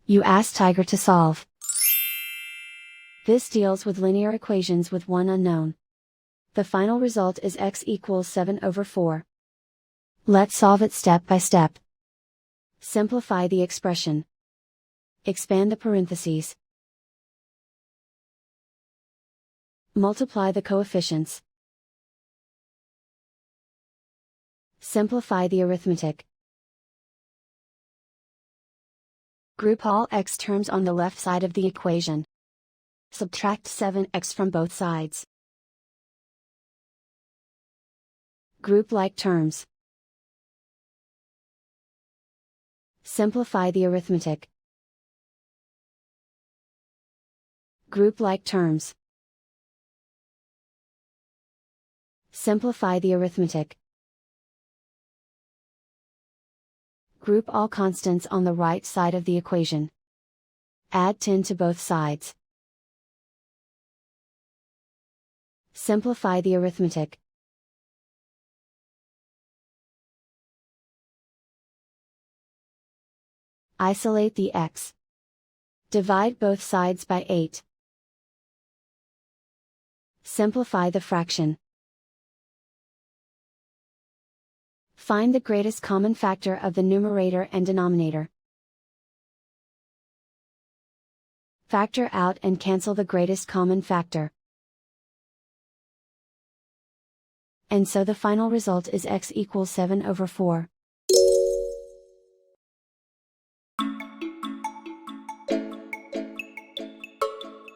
You ask Tiger to solve. This deals with linear equations with one unknown. The final result is x equals 7/4. Let's solve it step by step. Simplify the expression. Expand the parentheses. Multiply the coefficients. Simplify the arithmetic. Group all x terms on the left side of the equation. Subtract 7x from both sides. Group like terms. Simplify the arithmetic. Group like terms. Simplify the arithmetic. Group all constants on the right side of the equation. Add 10 to both sides. Simplify the arithmetic. Isolate the x. Divide both sides by 8. Simplify the fraction. Find the greatest common factor of the numerator and denominator. Factor out and cancel the greatest common factor. And so the final result is x equals 7/4.